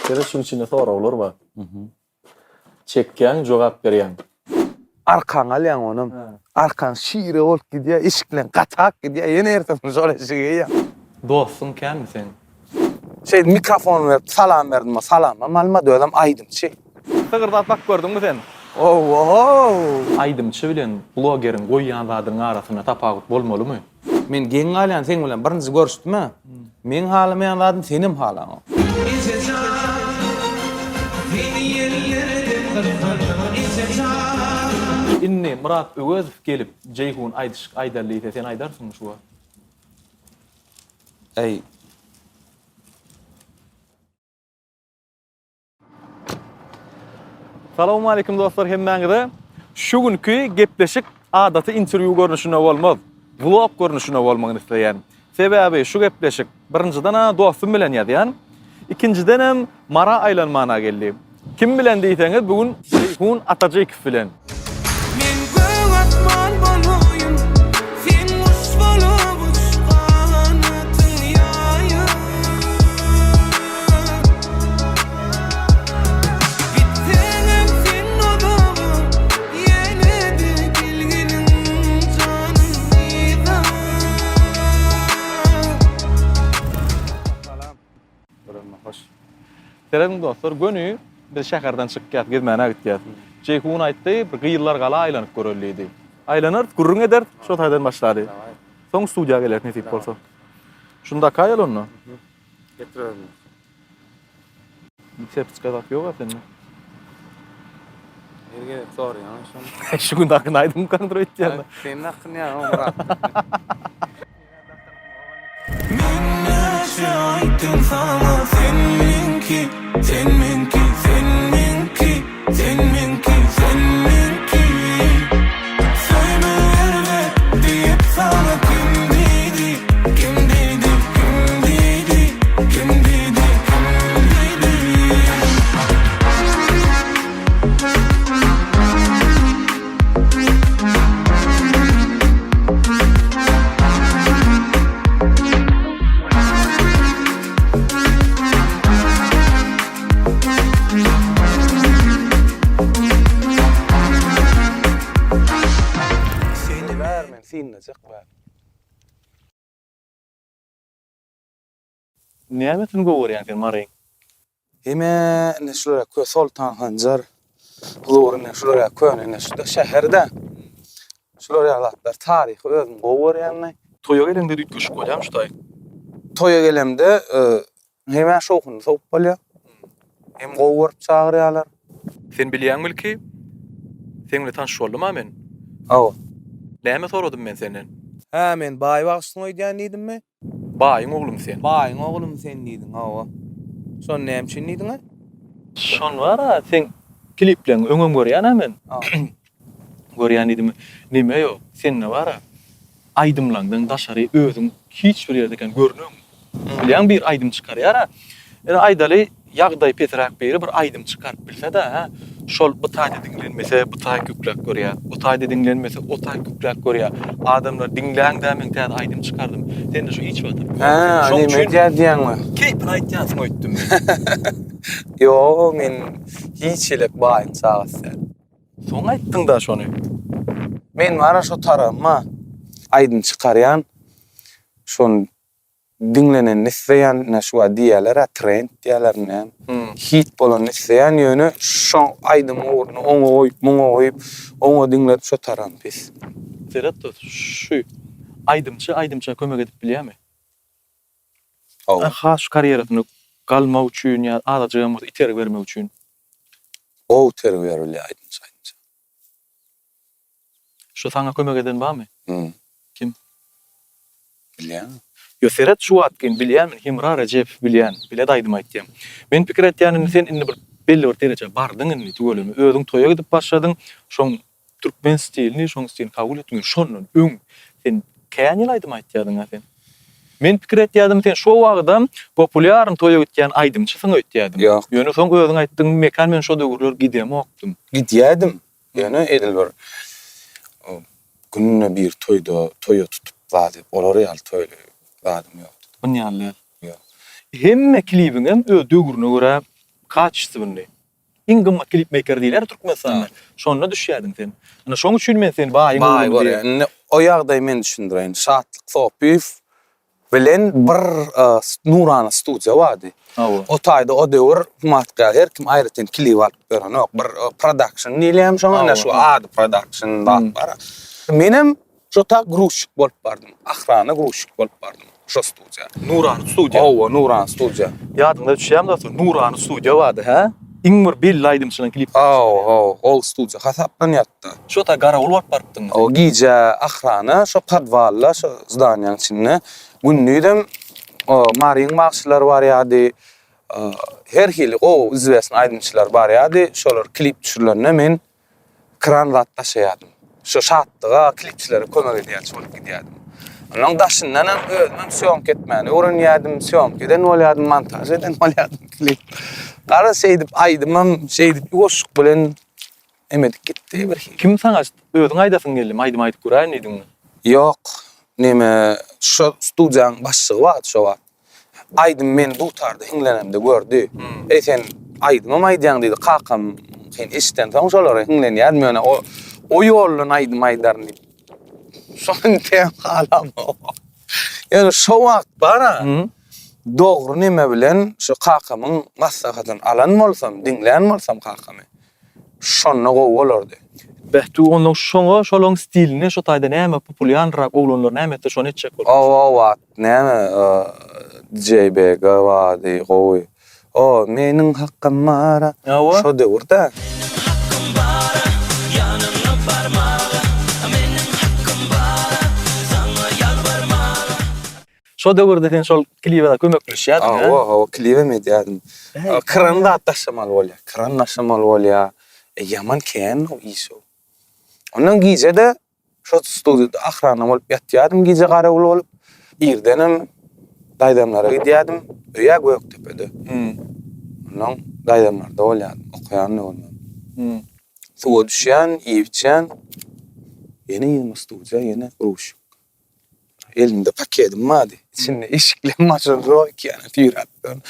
Sere şu içinde soraulur ba. Çekken jogap berýän. Arkan alyan onum. Arkan şiire olup gidiyor, işiklen katak gidiyor. Yine ertem şöyle şey ya. Dostun kän mi sen? Şey mikrofon verip salam verdim ma salam. Malma dödüm aydım şey. Tygyrdatmak gördüňmi sen? Aydymçy bilen blogerin goýýan zadynyň arasyna tapagut bolmalymy? Men geň alyan sen bilen birinji görüşdüm. Men halamayan zadym senim halaň. Inni Murat Ögözow gelip Ceyhun aýdarly sen aýdarsyňmy şuwa? Ey. Salamu aleykum dostlar, hemmäňize. Şu günkü gepleşik adaty interview görnüşine bolmaz. Vlog görnüşine bolmagyny isleýän. Sebäbi şu gepleşik birinciden dostum bilen ýazýan, ikinciden hem mara aýlanmana geldi. Kim bilen diýseňiz bugün Ceyhun Atajekow bilen. Selam dostlar, gönü bir şäherden çykýar, gezmäne gitýär. Ceyhun aýtdy, bir gyýyllar gala aýlanyp görelýidi. Aýlanar, gurrun eder, şo taýdan başlady. Soň studiýa geler nesip bolsa. Şunda kaýal onu. Getirelim. Sepska da ýok aslında. Erge sor ya. Şu gün dakyn aýdym kontrol etýär. Senin hakkın ya Murat. Şahidim sana seninki, seninki, seninki, seninki, seninki. Söylerle deyip sana kim dedi, kim dedi, kim dedi, kim dedi, kim dedi. Sinecek var. Nämetin gowurýan sen maryň? Heme ne şuraya koy Sultan Hancar. Zoruna şuraya koy ne şurada şehirde. Şuraya alatlar tarih özüm gowurýan. Toýa gelende düýtgüş goýam şuday. Toya gelemde heme şokuny soğup bolýar. Hem gowurup çagyrýarlar. Sen bilýän ki sen bilen tanış boldum men. Awa. Näme soradym men senden? Ha men baý wagtyny oýdan diýdim mi? Baýyň oglum sen. Baýyň oglum sen diýdin, awa. Şon näme üçin diýdiň ha? Şon wara sen klipleň öňüm görýän men. Görýän idimi? Nime ýok? Sen ne wara? Aýdymlaňdan daşary özüň hiç bir ýerdeken görnüň. Bilýän bir aýdym çykarýar. Ene aýdaly ýagdaý petrak beri bir aýdym çykaryp bilse-de, ha. Şol bu taýda dinlenmese, bu taý küplek görýär. Bu taýda dinlenmese, o taý küplek görýär. Adamlar dinläňde men täze aýdym çykardym. Sen de şu hiç watyp. Ha, nime diýýärdiňmi? Keýpin aýtýansyň öýtdüm men. Yo, men hiç elek baýyn çağysy. Soň aýtdyň da şonu. Men wara şo tarapma aýdym çykarýan. Şon dinlenen nisbeýän näşwa diýerler, trend diýerler näme? Hit bolan nisbeýän ýöne şo aýdym orny oňa goýup, muňa goýup, oňa dinlep şo taran pis. Serat şu aýdymça kömek edip bilýärmi? Ha şu karýerasyny galma üçin ýa adajygymyz iter bermek üçin. O terbiýe berýär aýdymça. Şu sana kömek eden barmy? Kim? Bilýän. Yo Serat şu atgyn bilýän men Himra Rejep bilýän. Biled aýdym aýtdym. Men pikir etýänim sen indi bir belli bir derece bardyň indi tügelimi. Özüň toýa gidip başladyň. Şoň türkmen stilini, şoň stilini kabul etdiň. Şonun öň sen kän ýyl aýdym aýtýardyň sen. Men pikir etýärdim sen şo wagda populyar toýa gitýän aýdymçysyň öýtýärdim. Ýöne soň özüň aýtdyň mekan men şo döwürler gidem okdum. Gidýärdim. Ýöne edilber. Gününe bir toýa tutup wady, olar ýaly toýly wadym ýok. Bu näler? Ýok. Hemme klibiňem öz döwürüne görä kaçysy bunday. Iň gymmat klipmaker diýler Türkmenistanda. Şonda düşýärdiň sen. Ana şoň üçin men seni baýy Baý görýän. O ýagdaý men düşündireýin. Şatlyk Sopiýew bilen bir nurana studiýa bardy. O taýda o döwür hukumatga her kim aýryten klip alyp beren ok bir production diýilýär şoňa şu ad production bar. Menem şota gruşyk bolup bardym. Ahrana gruşyk bolup bardym. Şo studiýa. Nuran studiýa. O Nuran studiýa. Ýadymda düşýärmi dostum? Nuran studiýa bardy, ha? Iňmir belli aýdymçylan klip. Ol studiýa hasaplan ýatdy. Şota garawul bolup bardyň. O giýje ahrana şo podwalla şo zdaniýanyň içinde günnüdem o maryň magşylar bar ýady. Her hili o izlesin aydınçılar bar ýady. Şolar klip düşürlerine men kran gatdaşaýadym. Şo şatlyga klipçilere kömek edýär, bolup gidýärdim. Onuň daşyndan özüm syomka etmäni öwrenýärdim, syomka eden bolýardym, montaj eden bolýardym klip. Gara şeýdip aýdymam, şeýdip ýoşuk bilen emedik gitdi bir. Kim saňa özüň aýdasyň geldi? Aýdym aýdyp görän ediň. Yok, neme şo studiýanyň başçygy bar, şo bar. Aydym men bu tarda hiňlenemde gördü. Sen aydymam aýdýaň diýdi. Kakam sen eşitten soň şolary hiňlenýär meni o ýollan aydym aýdaryn diýip. Şoň tem halam. Ýani şo wagt bara. Dogry neme bilen şu kakamyň maslahatyny alan bolsam, diňlän bolsam kakamy. Şonu gowy bolardy. Behtu onuň şoňa, şolaň stilini, şo taýda näme populianrak oglanlar näme etdi şonu etjek bolýar. O wat näme JBG wady gowy. O meniň hakkym bara. Şo döwürde. Şo döwürde sen şol klibe kömekleşýärdiň. O klibe mi diýdim. Kranda atlaşmaly bolýar. Kran aşmaly bolýar. Yaman ken o iş o. Onuň giýjede şo studiýada ahrana bolup ýatýardym, giýje garawul bolup. Birdenem daýdamlara gidýärdim. Öýe Göktepede. Onuň daýdamlarda bolýardym, okuýan bolmam. Suwa düşýän, ýewçän. Ýene studiýa, ýene ruş. Elimde paketim madi. İçinde eşikle maşınro yani fiyrattım.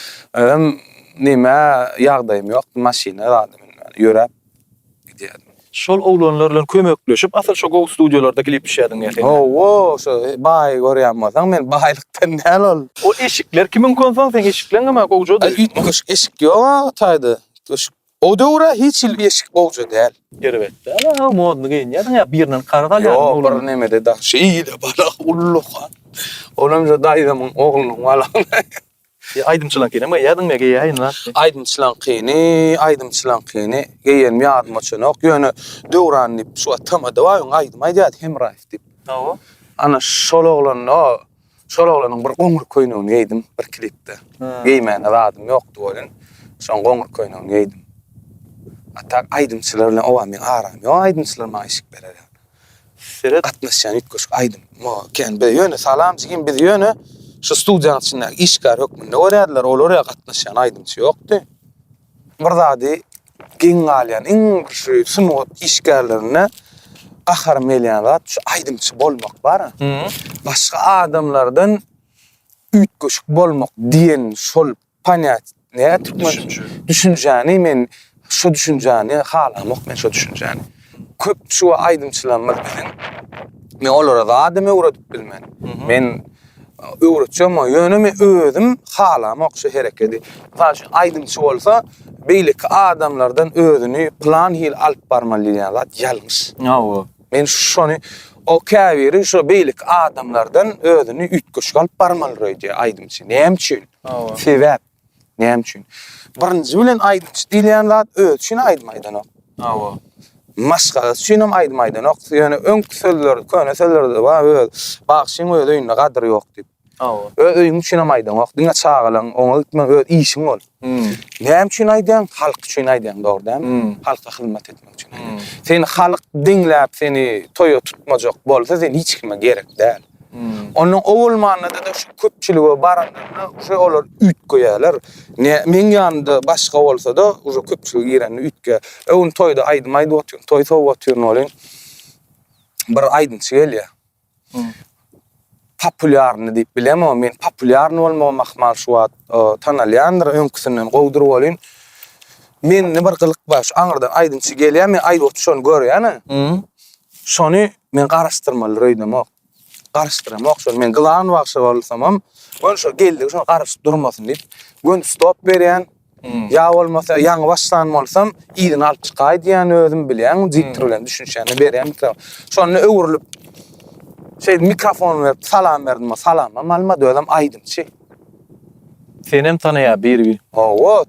Nime ýagdaýym ýok, maşina aldım. Ýörep gidýärdim. Şol oglanlarla kömekleşip asal şo gow studiýalarda klip düşýärdiň ýa-da. Şo baý görýän bolsaň men baýlykdan näl ol. O eşikler kimin konsaň sen eşikleňme gowjody. Üýtmüş eşik ýok taýdy. O döwre hiç il eşik bowja däl. Gerebetde. Ala modny giýinýärdiň ýa birinden karadal ýa. O bir nemede da şeýle bala ulluqa. Olamja daýdamyň oglunyň wala. Aýdymçylan kene, ýadyň näge ýaýynlar. Aydymçylan kyny geýen ýadyma çynok ýöne döwrany şu tamada waýyň aydym aýdýar hemraýf dip. Ana şol oglanyň bir goňur köýnegini geýdim bir klipde. Geýmän adym ýokdy bolan. Şoň goňur köýnegini geýdim. Atak aydymçylar bilen owa men aram. Ýa aydymçylar maňa işik berýär. Seret Atnaşan ütköş aydym. Ken bir ýöne salam jigin bir ýöne şu studiýanyň içinde işgar hökmünde görýärler, olary gatnaşan aydymçy ýokdy. Bir zady giň galýan iň şu sunut işgarlaryna ahar melýan şu aydymçy bolmak bar. Başga adamlardan ütköşük bolmak diýen şol panyat näme düşünjäni men şu düşünjäni halamok men şu düşünjäni. Köp şu aydymçylanmak bilen men olara da adamy öwredip bilmän. Men öwretjem ýönemi özüm halamok şu hereketi. Taş aydymçy bolsa beýlik adamlardan özüni plan hil alyp barmaly ýa-da ýalňyş. Men şonu o käbiri şu beýlik adamlardan özüni ütköşük alyp barmaly diýär aydymçy. Näme üçin? Sebäp. Näme üçin? Birinji bilen aydymçy diýilýän zat özüni aýdmaýdan. Maşga şunam aýdmaýdan ok. Ýöne öňkü sözler, köne sözlerde bar, bagşyň öýüne gadry ýok dip. Öýüň şunam aýdan ok. Diňe çağılan, oňa gitme öz işiň bol. Näme üçin aýdan? Halk üçin aýdan, dogry dämi? Halka hyzmat etmek üçin aýdan. Seni halk diňläp, seni toýa tutmajak bolsa, sen hiç kime gerek däl. Onuň owulmanyda da şu köpçiligi baranda şu olar ütköýärler. Men ýanynda başga bolsa da şu köpçiligi ýerinde ütke. Öň toýda aýdym aýdyp oturýan, toý sow oturýan bolan. Bir aýdymçy gelýär. Populiarny diýip bilemem, men populiarny bolmamak mal şu wagt tanalýandyr, öňküsinden gowduryp bolyn. Men ne bir kılık baş aňyrdan aýdynçy gelýär, men aýdyp şonu görýän. Şonu men garaşdyrmaly röýdemek. Garaşdyramak şonu men gylan wagtça bolsamam, onu şo geldi, şonu garaşyp durmasyn diýip, gün stop berýän. Ya bolmasa ýaňy başlan bolsam, ýygyny alyp çykaý diýen özüm bilýän, jiktir bilen düşünşäni berýän. Şonu öwrülip mikrofon verip salam berdim, salama malma dödüm aýdymçy. Senem tanıya bir. Owo,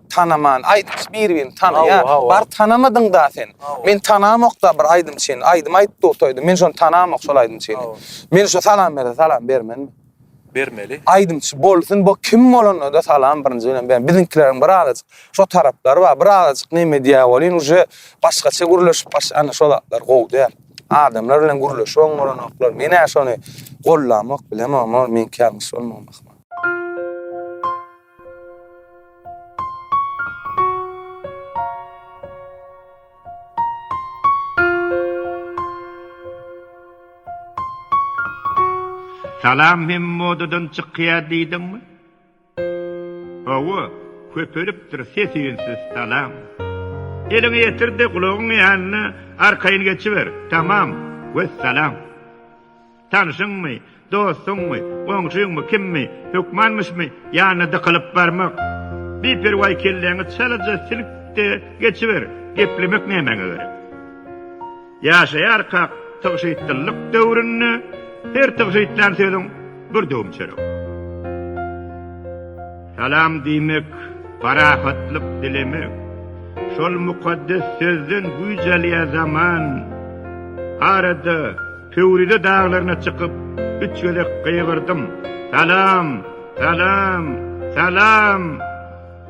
tanaman, aýdymçy bir-birini tanıya. Bar tanamadyň da sen. Men tanamakda bir aýdymçy, aýdym aýtdy otoýdy. Men şonu tanamak şol aýdymçy. Men şo salam berdi, salam bermen. Bermeli. Aýdymçy bolsun, bu kim bolany da salam birinji bilen ben. Bizinkileriň bir azyk, şo taraplar bar, bir azyk näme diýä bolyn, uje başgaça gürleşip ana şolatlar gowdy. Adamlar bilen gürleşip oňlanaklar. Men şonu gollamak bilen ama men kälmiş bolmamak. Salam hem modadan çıkýar diýdimmi? Owa, köpüripdir sesiňsiz salam. Eliňi ýetirdi gulagyň ýanyna, arkaýyny geçiber. Tamam, vesselam. Tanışyňmy, dostuňmy, oňşuňmy, kimmi, hökmanmyşmy, ýanyna dıkylyp barmak. Bir perway kelleňi çalaja silkde geçiber. Geplemek nämeňe gerek? Ýaşaýar kak tygşytlyk döwründe her tygşytlan söýdüm bir döwüm çerek. Salam diýmek, parahatlyk dilemek. Şol mukaddes sözden güýjelýä zaman. Arada Pöwride dağlaryna çykyp üç gelek gıýgyrdım. Salam, salam, salam.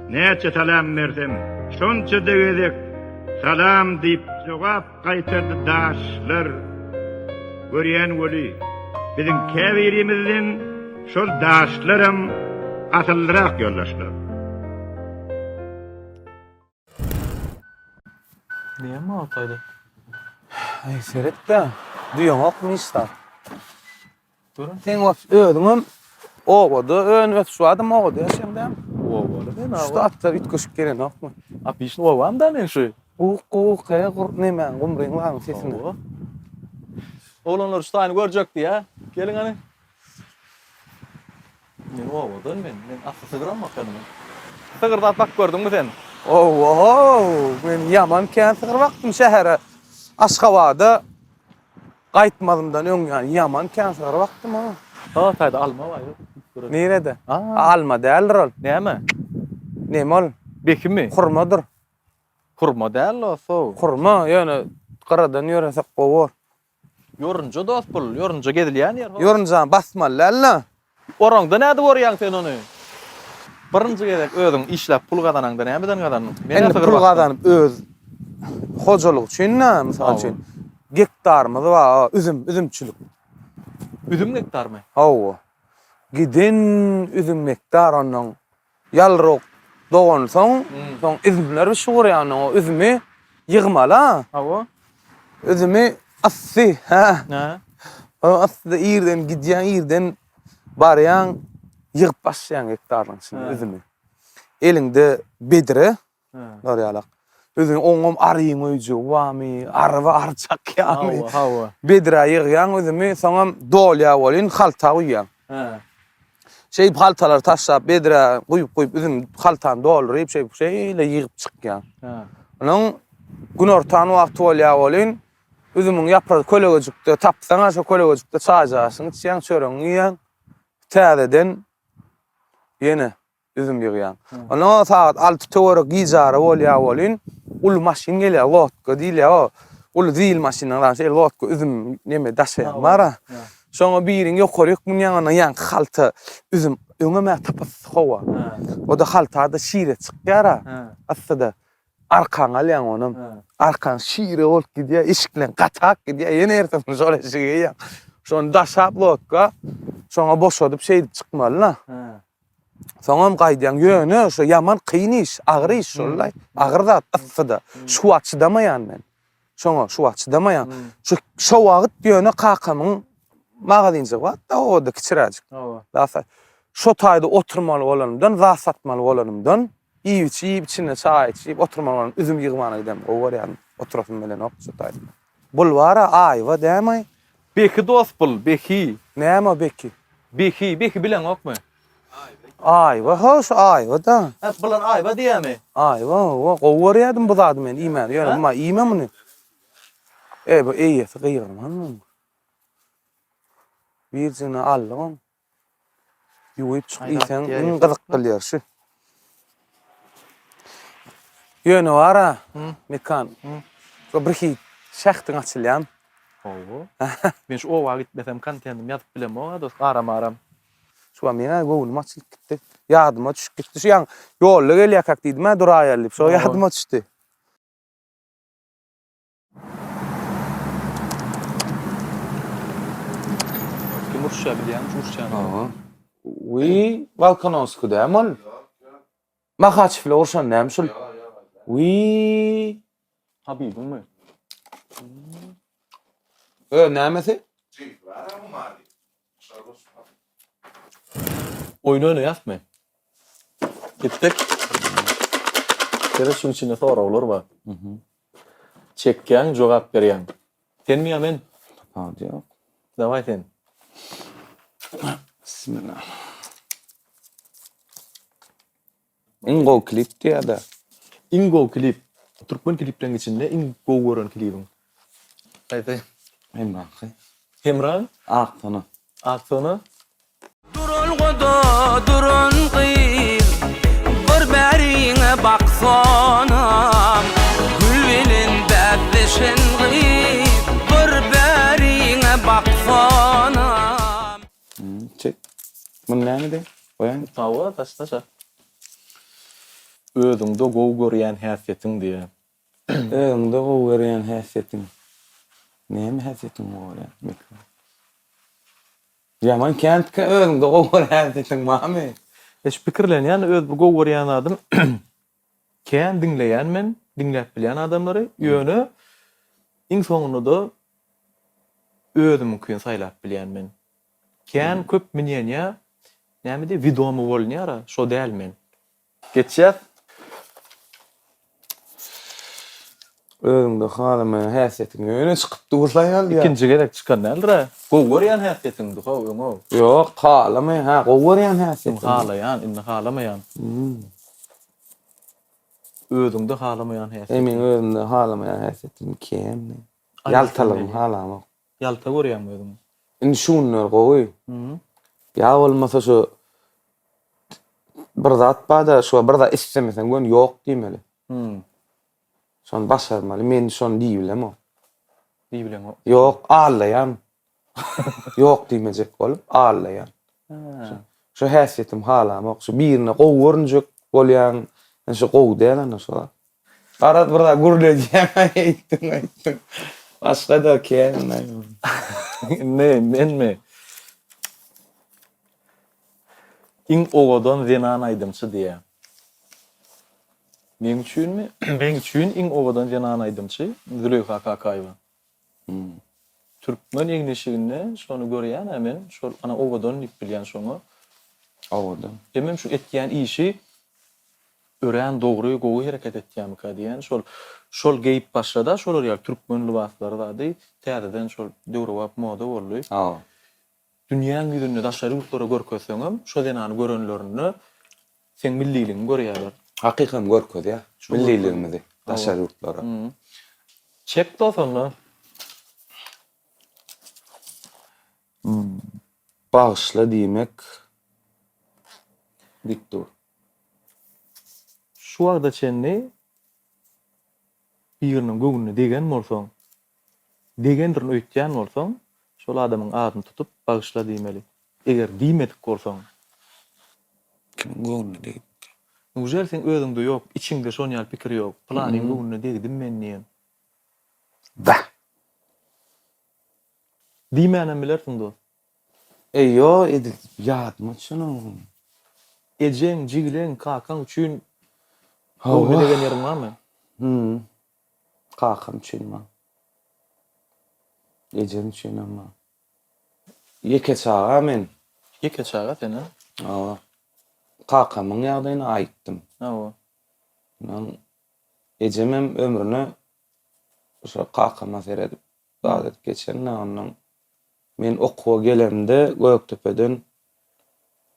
Näçe salam berdim. Şonça degedek salam diýip jogap gaýtardy daşlar. Görýän weli bizim käbirimizden şol daşlarym asyllyrak ýollaşlar. Niýe ataydy? Ay seretde. Duýamak mı Durun. Sen ödüňem ogody, ön şu adam ogody ýaşaýandam. Owaly ben Şu atlar ütköşüp gelen okmy? Apyşny owam da men şu. Kaya näme gumryň var sesini. Olanlar ştaýny görjekdi ya. Gelin hani. Men owadan men atly sygyramak ýa-da. Sygyrda atmak gördüňmi sen? Men yaman kän sygyr wagtym şähere. Aşgabatda gaýtmadymdan öň ýani yaman kän sygyr wagtym ha. Taýda alma var. Nerede? Alma däldir ol. Näme? Näme ol? Bekimi? Hurmadyr. Hurma däl o. Hurma ýöne garadan ýöresek gowar. Yorunca dost bol, yorunca gedilýän ýer. Yorunca basmaly alla. Oraňda näde görýän sen ony? Birinji gerek özüň işläp pul gazanaňda nämeden gazanyň? Men pul gazanyp öz hojalyk üçin, mysal üçin gektarmyz bar, üzümçilik. Üzüm gektarmy? Hawa. Giden üzüm hektar onuň ýalryk dogan soň üzümler şuğurýan o üzümi ýygmala. Hawa. Üzümi assy, ha. Ha. O assyda ýerden gidýän ýerden barýan ýygyp başlaýan hektaryň içinde üzümi. Elinde bedre, görýärlik. Özüň oňum aryň öýjü, wamy, arwa arçak ýamy. Hawa. Bedre ýygýan üzümi soňam dolýa bolyn, halta goýýan. Ha. Haltalar taşlap bedre goýup üzüm haltany dolduryp şeýle ýygyp çykýan. Ha. Onuň gün ortany wagty bolýa bolyn, üzümüň ýaprady kölegejikde tapsaň, şo kölegejikde çajasyň, içýän çöreň ýýän. Täzeden ýene üzüm ýygýan. Onuň saat 6 töwerek giýjary bolýa bolyn, ul maşin gelýär, lotka diýilýär. Ul zil maşinalar, lotka üzüm näme daşaýan mara. Şoňa biriň ýokaryk munýanyna ýan halta üzüm öňe tapas howa. O da haltada şire çykýar. Aslında arkan alýan onum. Arkan şire bolup gidýär, işiklen gatak gidýär, ýene ertem şole şigýär. Şonu daşap lotka, şoňa boşadyp çykmaly. Soňam gaýdýan ýöne şo yaman kyn iş, agyr iş şolay. Agyr zat aslında şu açdamaýan men. Şoňa şu açdamaýan. Şu wagt ýöne kakamyň magazynjy var da o da kiçiräjik. Dafa. Şo taýda oturmaly bolanymdan, zat satmaly bolanymdan İyip içine çay içip oturmalarım, üzüm yığmana gidem. O var yani, oturasım bilen ok, şutay. Bul vara ayva demay. Beki dost bul, beki. Näme beki? Beki bilen okma. Ayva, hoş ayva da. Ha, bulan ayba diyemi. Ayva, o var yadım buzadım ben, iman. Yani ama iman mı? Bu iyi, sıkıyorum, anladın mı? Bircini aldım. Yuyup çıkıysan, gıdık kılıyor şu. Yönü var ha, mekan. Şu bir hit, şahtın açılayan. Owo. Ben şu owa gitmesem kan kendim yatıp bilem o dost aram. Şu an mena goğulum açılıp gitti. Yardıma düşüp gitti. Şu yan yolla gel yakak dedim ha, dur ayarlayıp. Şu yardıma düştü. Yumurşa bilen, yumurşa. Wi, Volkanovsku demol. Makhaçifle orşan nemşul. Wi. Habibim mi? Nämesi? Oyunu yapma. Gittik. Tere şun içinde sonra olur mu? Çekken, cevap veren. Sen mi amen? Hadi yok. Davay sen. Bismillah. Ingo klip diye de. Ingo klip. Türkmen kliplerin içinde Ingo gören klibin. Haydi. Hem bakı. Hemran, Aktana. Aksana. Durun goda durun qıyır Bir bärine baksana Gülvelin bäpleşen qıyır Bir bärine baksana Çek. Bu näme de? Oyan. Tava taştaşa. Özüňde gow görýän häsiýetiň diýe. Öňde gow berýän häsiýetiň. Näme häsiýetiň var ya? Yaman kentke öňde gow berýän häsiýetiň barmy? Eş pikirlenýän öz bir gow görýän adam kän dinleýänmen, dinläp bilýän adamlary ýöne iň soňunda da özümkün saýlap bilýänmen. Kän köp minýänýä, näme de videomy bolýar, şo dälmen. Geçýär. Öňde halama häsiýetiň öňe çykyp durlaýar ya. İkinci gerek çıkan nädir? Gow görýän häsiýetiňdi how ýoňo. Yok, halama ha, gow berýän häsiýetiň. Halayan, indi halamayan. Özüňde halamayan häsiýet. Emin öňde halama häsiýetiň kemmi? Yaltalym halama. Yalta görýän özüň. Indi şunlar gowy. Ya bolmasa şu bir zat bada şu bir da istemesen gön yok diýmeli. Şon başarmaly. Men şon diýbilem o. Diýbilen o. Yok, ağlayan. Yok diýmejek bolup ağlayan. Şu häsiýetim halama, şu birine gow görünjek bolýan, şu gow dälen şu. Arat bir da gürlejäm aýtdyň. Başga da kelme. Ne, men mi? İň owadan zenan aýdymçy diýe. Men üçünmi? Men üçün iň owadan zenan aýdymçy Züleyha Kakaýewa. Türkmen eňleşiginde şonu görýän hemen şol ana owadan ip bilýän şoňa. Owadan. Hemem şu etýän işi ören dogry gowy hereket etýän diýen şol geyip başlada şol ýa türkmen libaslary zady täzeden şol döwrewap moda boldy. Dünýäň ýüzünde daşary ýurtlara görkezseňem şo denany görenlerini sen milliligiňi görýärler. Hakykan görköz ya. Milliligimizi daşary ýurtlara. Çek dosany. Bağışla diýmek dikdur. Şu wagda çenni biriniň göwnüne degen bolsaň, degendirini öýtýän bolsaň, şol adamyň adyny tutup bağışla diýmeli. Eger diýmedik bolsaň, Kim göwnüne diýip? Ujer sen özüňde ýok, içiňde şonýal pikir ýok. Planyň göwnüne degdim men niýem. Da. Diýmänem bilersiň dost. Yo, edip ýatma şunu. Ejeň, jigileň, kakaň üçin göwnüne degen ýerim barmy? Kakam üçin ma. Ejen üçin ama. Yeke çağa men. Ýeke çağa sene. Awa. Kakamyň ýagdaýyny aýtdym. Awa. Ben ejemem ömrüne şo kakama seredip dadet geçenle ondan men okuwa gelemde Göktepe'den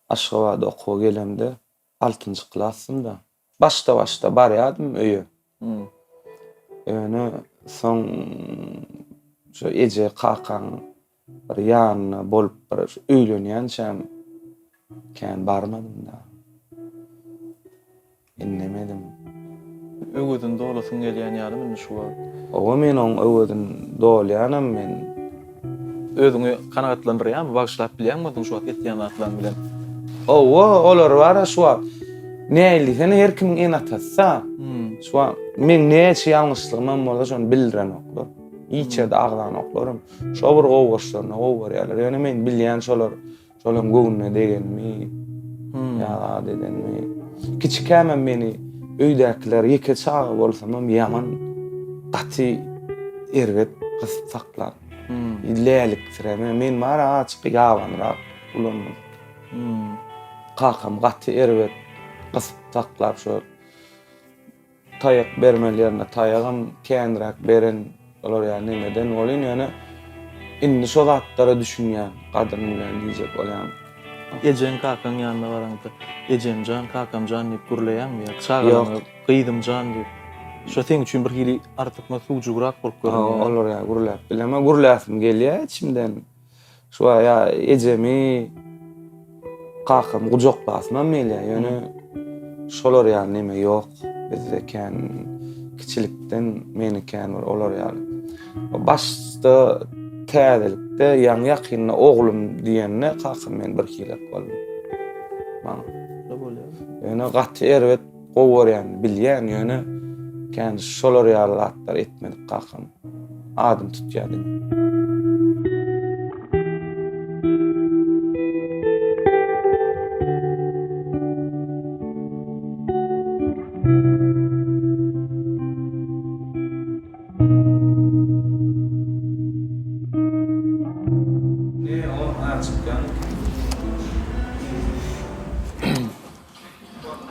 Aşgabat'da okuwa gelemde 6-njy klassymda başta barýadym öýe. Öňe soň şo eje kakan bir ýanyna bolup bir öýlenýänçem kän barmadym da. Innemedim. Öwüdün dolasyň gelýän ýaly şu wagt. Owa men oň öwüdün dolýanam men. Özüňi kanagatlandyrýarmy, bagşlap bilýärmi şu wagt etýän atlan bilen? Owa olar bara şu wagt. Näli seni her kim en atassa. Şu wagt men näçe ýalňyşlygym bolar şonu bildiren oklar. İçeride ağlan oklarım. Şo bir gowgaşlaryna gowbarýarlar. Ýöne men bilýän şolar şolam göwnüne degenmi. Ya dedenmi. Kiçikämen meni öýdäkiler ýeke çağı bolsamam ýaman gaty erwet gysyp saklar. Illelik sireme men mara açyk ýawanrak ulanmam. Kakam gaty erwet gysyp saklar şo taýak bermelerine taýagam känrak beren olar ýa nemeden bolýan ýöne indi şo zatlara düşünýän gadyryny bilen diýjek bolýan. Ejen kakan ýanyna baraňda. Ejenjan, kakamjan diýip gürleýänmi ýa çağlaryny gyýdymjan diýip. Şo seň üçin bir hili artykma suwjugrak bolup görünýär. Olar ýa gürläp bileme gürläsim gelýär içimden. Şu ýa ejemi kakam gujoklasmam meýle ýöne şolar ýa neme ýok. Bizde kän kiçilikden meni kän bir olar ýa. Başda täzelikde ýaňy ýakynyna oglum diýenne kakam men bir hilek boldum. Maňa Ne bolýar? ýöne gaty erwet gowurýan bilýän ýöne kän şolar ýalatlar etmedik kakam. Adım tutýardy.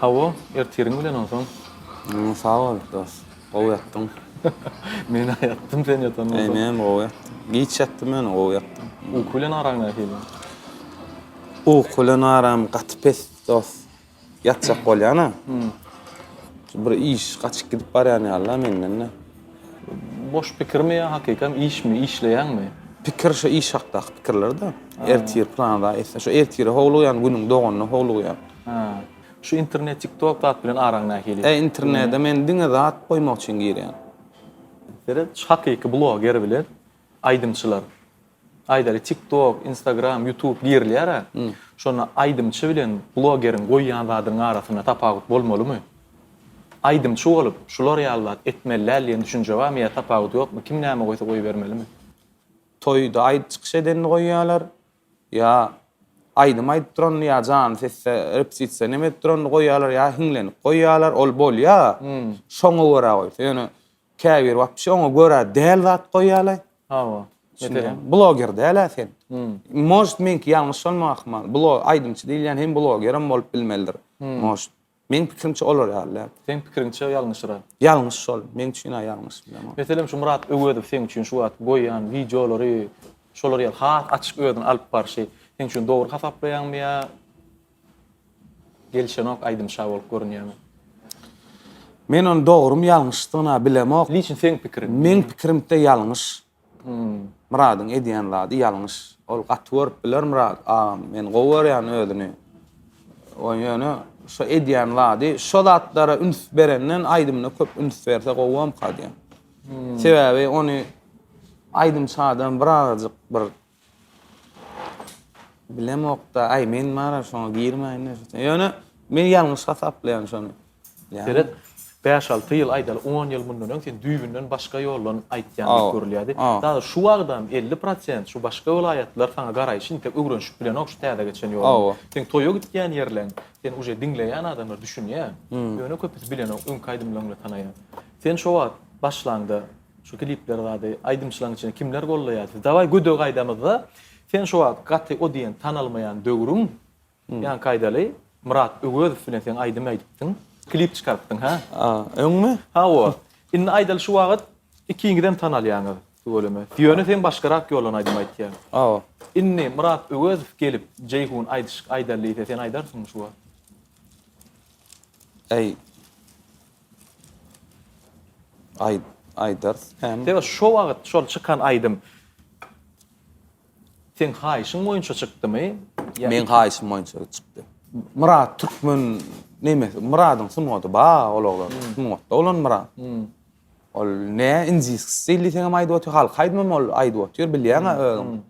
Hawa, ertirin bilen onsoň. Sağ ol dost. Gowy Men aýatdym sen ýatan onsoň. men gowy. Giç ýatdym men gowy ýatdym. U kulen araňa hili. O kulen aram gaty pes dost. Ýatjak bolýana. Bir iş gaçyp gidip barýan ýaly menden. Boş pikirmi ýa hakykam işmi, işleýänmi? Pikir şu iş hakda pikirler da. Ertir planda esa şu ertir howluyan günüň doganyny howluyan. Ha. Şu internet TikTok tat bilen araňa hili. Internetde men diňe zat goýmak üçin girýän. Seret hakyky bloger bilen aýdymçylar. Aýdary TikTok, Instagram, YouTube girýär. Şonu aýdymçy bilen blogerin goýýan zadyň arasyna tapagut bolmalymy? Aýdymçy bolup, şular ýalat etmeliler diýen düşünje barmy ýa tapagut ýokmy? Kim näme goýsa goýy bermelimi? Toýda aýdyp çykyş edenini goýýarlar. Ya aýdym aýdyp duran ýa jan sesse repetisiýa neme duran goýýarlar ýa hiňlenip goýýarlar ol bolýa. Şoňa görä goýsa ýöne käbir wapşy oňa görä däl zat goýýarlar. Hawa. Bloger däl sen. Most menki ýalňyş bolmakman. Aýdymçy diýilýän hem blogerim bolup bilmelidir. Most men pikirimçe olar ýaly. Sen pikiriňçe ýalňyşdyr. Ýalňyş şol. Men üçin ýalňyş bilemem. Meselem şu Murat öwedip sen üçin şu wagt goýýan videolary, şolar ýa hat açyk öweden alyp barşy. Sen üçin dogry hasaplaýanmy ýa gelşenok aýdymşa bolup görünýärmi? Men onu dogrum ýalňyşdygyna bilemok. Liçin sen pikirin? Men pikirimde ýalňyş. Muradyň edýän zady ýalňyş. Ol gatwar biler Murad. Men gowurýan ödüni. O ýöne şu edýän zady şo zatlara üns berenden aýdymyna köp üns berse gowam kadýan. Sebäbi onu aýdymçadan birazjyk bir bilemokda ay men mara şoňa girmäýin. Ýöne men ýalňyş hasaplaýan şonu. Seret 5-6 ýyl aýdaly 10 ýyl mundan öň sen düýbünden başga ýollan aýtýan görülýärdi. Daha şu wagtdan 50% şu başga vilayatlar saňa garaýşyn tep öwrenşip bilen şu täze geçen ýol. Sen toýa gitýän ýerlen, sen uje dinleýän adamlar düşünýär. Ýöne köpüs bilen öň kaýdymlaryny tanaýan. Sen şu wagt başlandy şu klipler zady aýdymçylaryň içine kimler gollaýardy? Daway gödö gaýdamyzda sen şu wagt gaty o diýen tanalmaýan döwrüm ýa-ni kaýdaly Murat Öwedov bilen sen aýdym aýdypdyň. Klip çıkarttın ha? Öňme? Ha o. Inni aydal şu wagt ikiňizden tanalýaňyz şu bölüme. Diýöne sen başgarak ýolun aýdym aýtýan. Awa. Inni Murat Ögözow gelip Jeyhun aýdallygy sen aýdarsyň şu wagt. Aýdars. Hem Tebe şu wagt şol çıkan aýdym. Sen haýşyň boýunça çykdymy? men haýşym boýunça çykdy. Murat Türkmen neme? Muradyň sunmagy ba olaglar. Sunmagy olan Murat. Ol ne injis stilli sen aýdyp otur halk haýdym ol aýdyp otur bilýän özüm.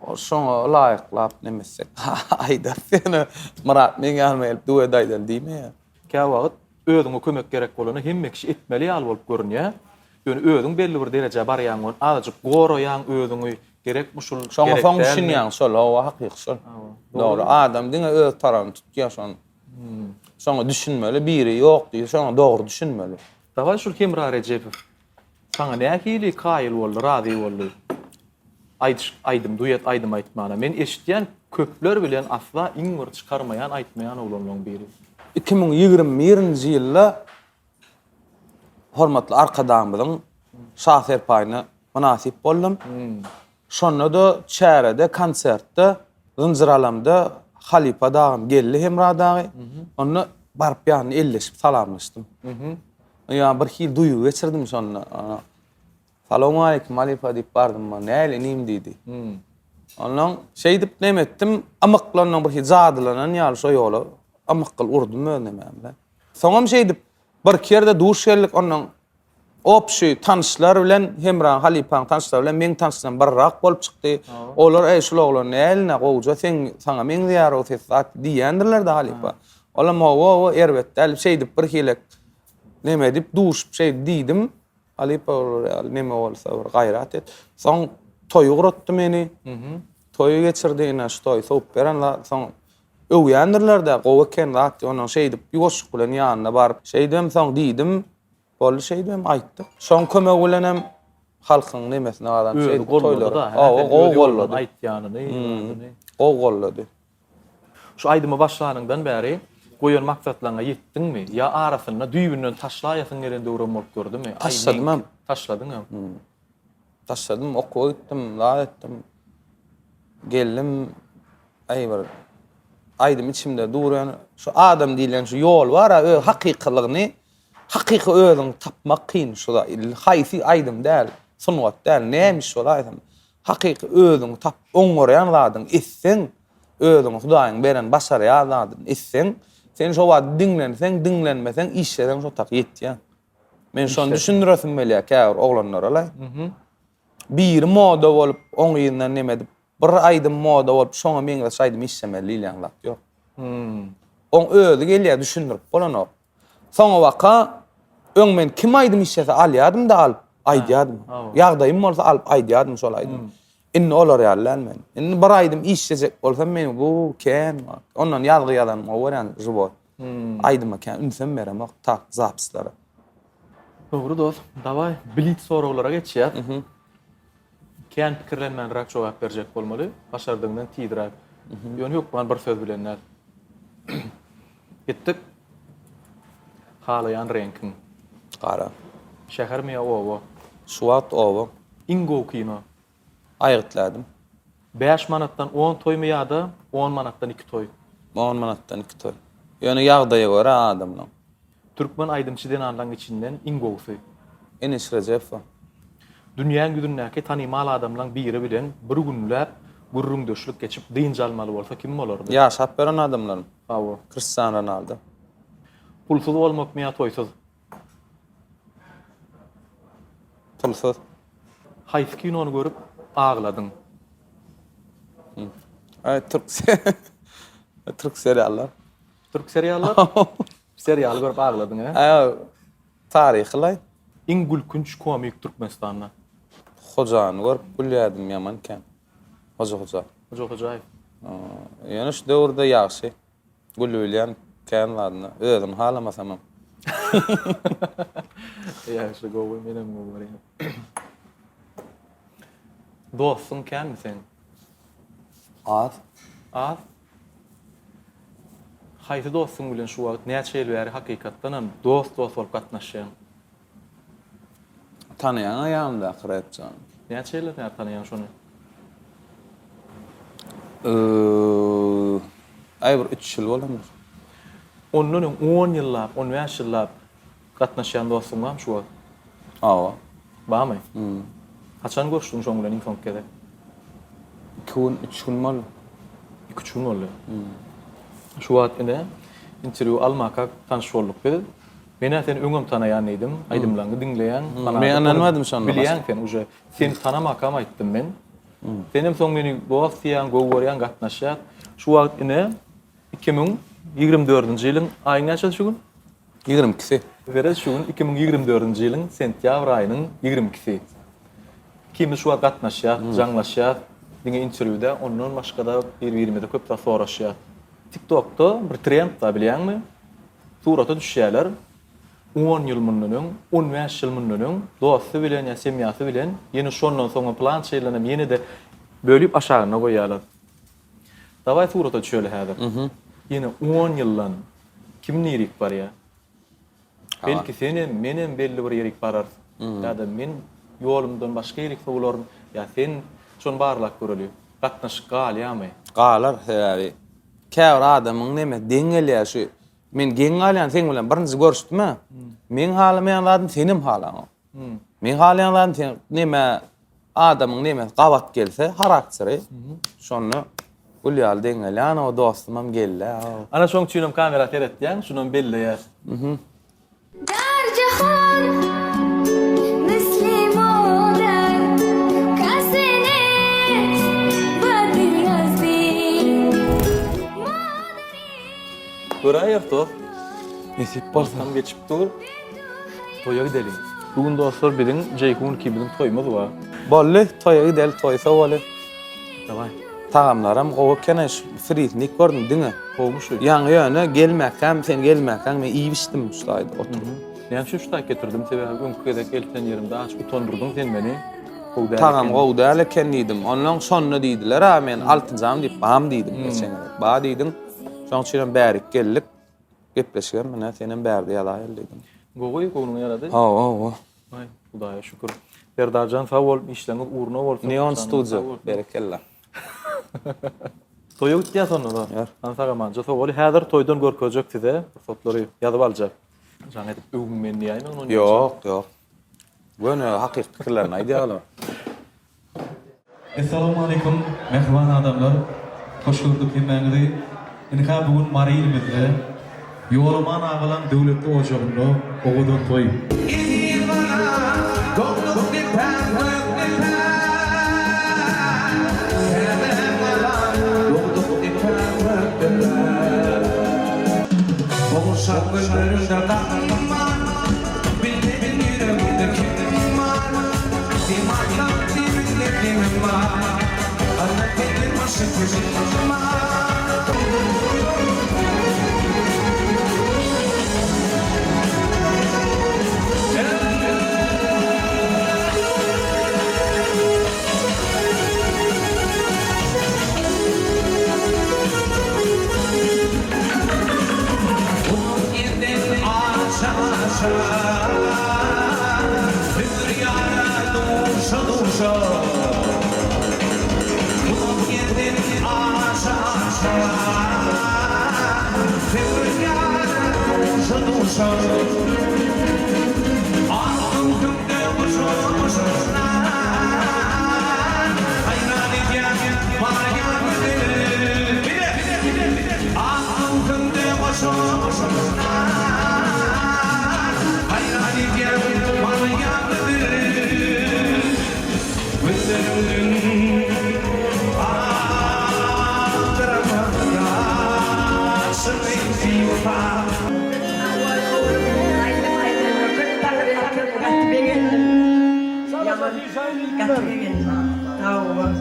O şoňa laýyklap nemesek. Aýdar seni Murat men gelmeyip duwe daýdan diýme. Kä wagt özüňe kömek gerek bolany hemme kişi etmeli ýaly bolup görünýär. Ýöne özüň belli bir derejä barýan gon, azajyk goraýan özüňi gerek muşul Şoňa fonksiyonýan şol, o hakyky şol. Dogry, adam diňe öz tarany tutýar şoň. Şoňa düşünmeli, biri ýok diýär, şoňa dogry düşünmeli. Dawa şol Kemra Rejepow. Saňa nähili kaýyl boldy, razy boldy. Aýdym, duýat aýdym aýtmana. Men eşitýän köpler bilen asla iňir çykarmaýan, aýtmaýan olanlaryň biri. 2021-nji ýylda hormatly arkadaşymyň şaher paýyna munasip boldum. Şonda da çärede konsertde Zınjyralamda Halipa dagym geldi Hemra dagy. Onu barıp ýany elleşip salamlaşdym. Ya bir hil duýu geçirdim şonda. Salamu aleykum Halipa diýip bardym. Näle nim diýdi. Ondan şey dip nemetdim, amyklanan bir hil zadylanan ýaly şo ýola amyklyl urdum öňemem. Soňam şey dip bir kerde duş geldik ondan opşy tanışlar bilen Hemra Halipaň tanışlar bilen men tanışsam barrak bolup çykdy. Olar şol oglan näline gowja sen saňa men diýär o fesat diýendirler da Halipa. Olam o erbetde şey dip bir hilek neme dip duş şey diýdim. Halipa neme bolsa bir gaýrat et. Soň toý gurutdy meni. Toýu geçirdi ina şu toý soňup berenler soň öwýändirler da gowken zat onuň şey dip ýoşuk bilen ýanyna baryp şey dem soň diýdim. Bol şey dem aýtdy. Şoň kömek bilen hem halkyň nemesine adam şey toýlar. O gollady. Aýtýanyny. O gollady. Şu aýdymy başlanýandan bäri goýan maksatlaryňa ýetdiňmi? Ya arasyna düýbünden taşlaýasyň gerende öwrenmek gördümi? Taşladım hem. Taşladyň hem. Taşladım, okuw etdim, la etdim. Geldim, bir aýdym içimde durýan şu adam diýilen şu ýol bar, hakykylygyny, hakyky özüň tapmak kyn şu da haýsy aýdym däl, sunwat däl, nämiş şol aýdym. Hakyky özüň tap oňorýan zadyň isseň, özüň Hudaýyň beren başarýan zadyň isseň, sen şo wagt dinlenmeseň işleriň şo tak ýetýär. Men şonu düşündüresim belä käwr oglanlar alay. Bir moda bolup oň ýerinden neme dip bir aýdym moda bolup şoňa meňle şaýdym işlemeli ýaňlap ýok. Oň özü gelýär düşündirip bolan o. Soňa waka öňmen kim aýdym işlese alýadym da alyp aýdýadym. Ýagdaýym bolsa alyp aýdýadym şol aýdym. Inni olar ýalan men. Inni bir aýdym işlesek bolsa men bu ken. Ondan ýazgy ýalan o weran jubot. Aýdyma ken ünsem berem tak zapslara. Dogry dost. Daway bilit soraglara geçýär. Ken pikirlenmänrak jogap berjek bolmaly. Başardygyňdan tiýdirä. Ýöne ýok man bir söz bilenler. Gitdik. Halayan renkin. Gara. Şäher mi owo? Suat owo. Ingo kino. Aýyrtladım. 5 manatdan 10 toy mu ýa-da 10 manatdan 2 toy? 10 manatdan 2 toy. Ýöne ýagdaýa görä adamlaň. Türkmen aýdymçydan anlaň içinden Ingowsy. Enes Rejepow. Dünýäň güdündäki tanymal adamlaň biri bilen bir günläp gurrun döşlük geçip dynja almaly bolsa kim bolardy? Ýaşap beren adamlar. Hawa. Cristiano Ronaldo. Pulsuz bolmak mı ýa toýsuz? Pulsuz. Haýsy kinony görüp agladyň? Türk seriallar. Türk seriallar? Serial görüp agladyň he? Taryhlay. Iň gülkünç komik Türkmenistanda. Hojany görüp bilýärdim ýaman ken. Hoja. Hojaýew. Ýani şu döwürde ýaşy. Gülýän ken ladyna. Özüm halamasam. Ja, şu gowy menem gowy. Dostun ken mi sen? Az. Az. Haýsy dostum bilen şu wagt näçe ýyl bäri hakykatdan dost bolup gatnaşýan? Tanıyan ayağımda akıratcan. Näçe ýyl näme tanıyan şonu? Ay bir 3 yıl bolamyr. Ondan 10 ýyllap, 15 ýyllap gatnaşýan dostum barmy şu wagt? Awa. Barmy? Haçan görüşdüň şoň bilen ilk soňkede? 2-3 gün bol. 2-3 gün boldy. Şu wagt ine interview almaka tanış bolduk biz. Men seni öňüm tanaýan edim, aýdymlaryňy dinleýän. Men anlamadım şonu. Bilýän sen uje seni tanamakam aýtdym men. Senem soň meni dost diýen, gowurýan gatnaşýar. Şu wagt ine 2024-nji ýylyň aýyň näçe şu gün? 22. Beres şu gün 2024-nji ýylyň sentýabr aýynyň 22-si. Kim şu wagt gatnaşýar, jaňlaşýar. Diňe interwiewde ondan başga da bir-birine köp da soraşýar. TikTok'ta bir trend da bilýänmi? Surata düşýärler. 10 ýyl mundan, 15 ýyl mundan dosty bilen, ýa semýasy bilen ýene şondan soňra plan çeýlenem ýene de bölüp aşagyna goýýarlar. Daway surata düşýärler häzir. Ýene 10 ýyldan kim nirik bar ýa? Belki senem, menem belli bir ýerik barar. Ýa-da men ýolumdan başga ýerik bolarym. Ýa sen şon barlak görelýär. Gatnaşyk galýamy. Galar häbi. Käwr adamyň näme deňelýär şu. Men geň galýan sen bilen birinji görüşdüm. Men halamaýan adam senim halaň. Men halamaýan adam sen näme adamyň näme gabat gelse harakteri. Şonu ulýal deňelýän o dostumam gelle. Ana şoň üçin kamera teretýän, şundan belli ýa. در جهان مثل مادر کسی نیست بدی از بین Göräýär dost. Nesip bolsa. Tam geçip dur. Toya gidelim. Bugün dostlar biziň Jeýkun kibiň toýumuz bar. Bolly toýa gidel toýsa boly. Daway. Tagamlaram gowy keneş fritnik gördüm diňe. Kovmuşyk. Ýaňy ýöne gelmäkäm, sen gelmäkäň men iyi biçdim şuýda oturup. Näme şu şuta getirdim sebäbi öňkü gedek elten ýerimde aç utandyrdyň sen meni. Tagam gowda ele kendidim. Onlaň şonny diýdiler, ha men altynjam diýip bam diýdim geçen. Ba diýdim. Şoň üçin bärik geldik. Gepleşgen mene senin bärdi ýala eldim. Gowy gownuň ýarady. Ha. Ay, Hudaýa şükür. Berdarjan sag bol, işleňiz uğruna bolsun. Neon Studio berekella. Toýa gitýär sonunda. Ýar. Ansaga manja sowal häzir toýdan görkezjek size. Fotlary ýazyp aljak. Jaň edip öwüm men diýäýin onu. Yok. Bunu hakyky pikirlerini aýdýarlar. Assalamu alaikum mehman adamlar. Hoş gördük hemmäňizi. Indi bugün Mary ýerimizde Ýolman agalan döwletli ojagynda ogudan toý.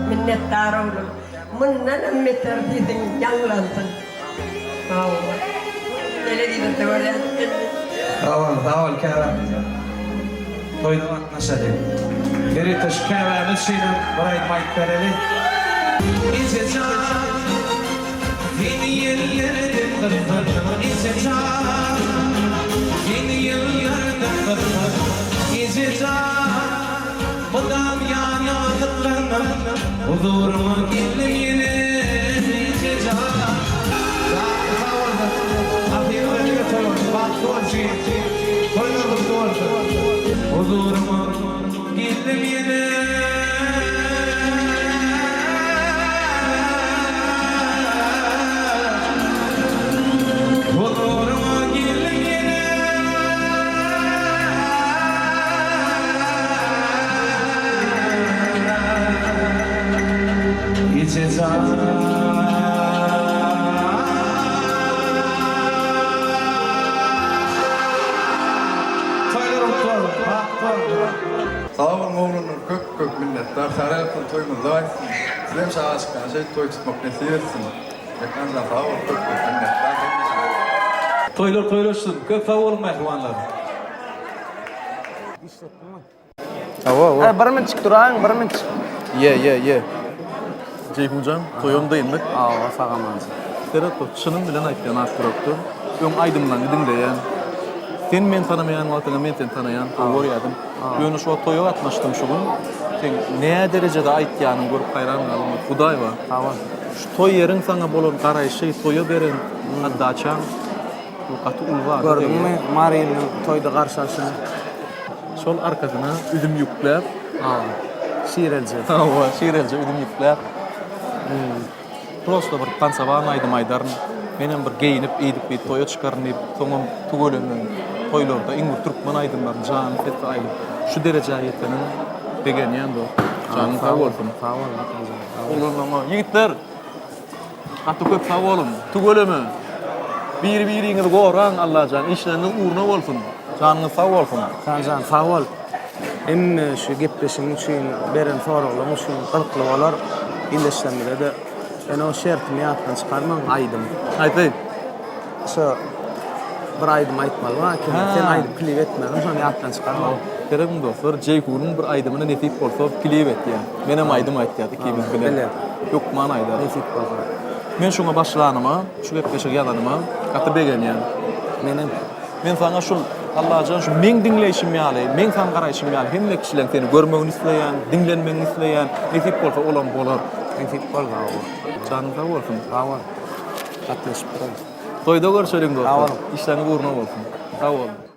Minnettar oğlum. Mundan ümmetter dedin yanlandın. Nere dedin de böyle? Sağ ol Kerem. Toyda gatnaşady. Beri teşekkürler şeyden burayı mayk bereli. Yeni yerlerde kırpır izeceğim. Yeni yerlerde kırpır izeceğim. Budam yana kıtlarım huzuruma gelin yine izeceğim. Huzuruma gelin yine. Huzuruma gelin yine. Sağ olun oğlunur, kök minnettar. Saraylıktan toyumuzda açsın. Sizem şaşkın, toy tutmak nasip etsin. Bekmancan sağ olun, kök minnettar. Toylaşsın. Köp sağ olun mehribanlar. Bir minçik durayın, bir minçik. Ye. Ceyhuncan, toyumdayım da. Sağamaz. Serhat o çının bilen aytgan aşkıroktu. Öň aydymdan dinleýän. Sen men tanamayan wagtyňa men seni tanayan, görýärdim. Ýöne şu toýa atnaşdym şu gün. Sen näme derejede aýtýanyň görüp hayran galym. Hudaýba. Tamam. Şu toy ýeriň saňa bolan garaýşy, toýa beren addaçan. Bu gaty ulga. Gördünmü Mariýanyň toýda garşaşyny? Şol arkasyna üzüm ýükläp, Şiirelji. hawa şeýrelje üzüm ýükläp. Prosto bir tansawan aýdym aýdaryn. Menem bir geyinip, eýdip bir toýa çykarnyp, soňam tugölenden toýlarda iňi türkmen aýdymlar jan etdi aýdy. Şu derejä ýeteniň degenýän do. Janyň sag bolsun. Sağ olun. Olurlama. Yigitler. Hatda köp sag bolun. Tugöleme. Bir-biriňizi goraň Allah jan işleriniz uğruna bolsun. Janyňyz sag bolsun. Sanjan sağ ol. Emmi şu gepleşiň üçin beren soraglym üçin gyrkly bolar. İlleşlemede de ben o şertimi ýatdan çykarmam aýdym. Aýtdy. Şu bir aýdym aýtmaly wa sen aýdyp klip etmedin, şonu ýatdan çykarmam. Kerem dostlar, Ceyhun'un bir aydımına netip bolsa klip etdi. Menem aydım aýtdy ikimiz bilen. Bilen. Yok man aýda. Nesip bolsa. Men şoňa başlanyma, şu gepleşik ýalanyma gaty begenýän. Menem Men saňa şol Allah jan şu men dinleýişim ýaly, men saň garaýşym ýaly, hemme kişiler seni görmegini isleýän, dinlenmegini isleýän, netip bolsa olam bolar. nesip bolsa. Janyň sag bolsun. Sağ ol. Atlaşıp duralım. Toýda görüşelim dostlar. Sağ olun. İşleriniz uğruna bolsun. Sag olun.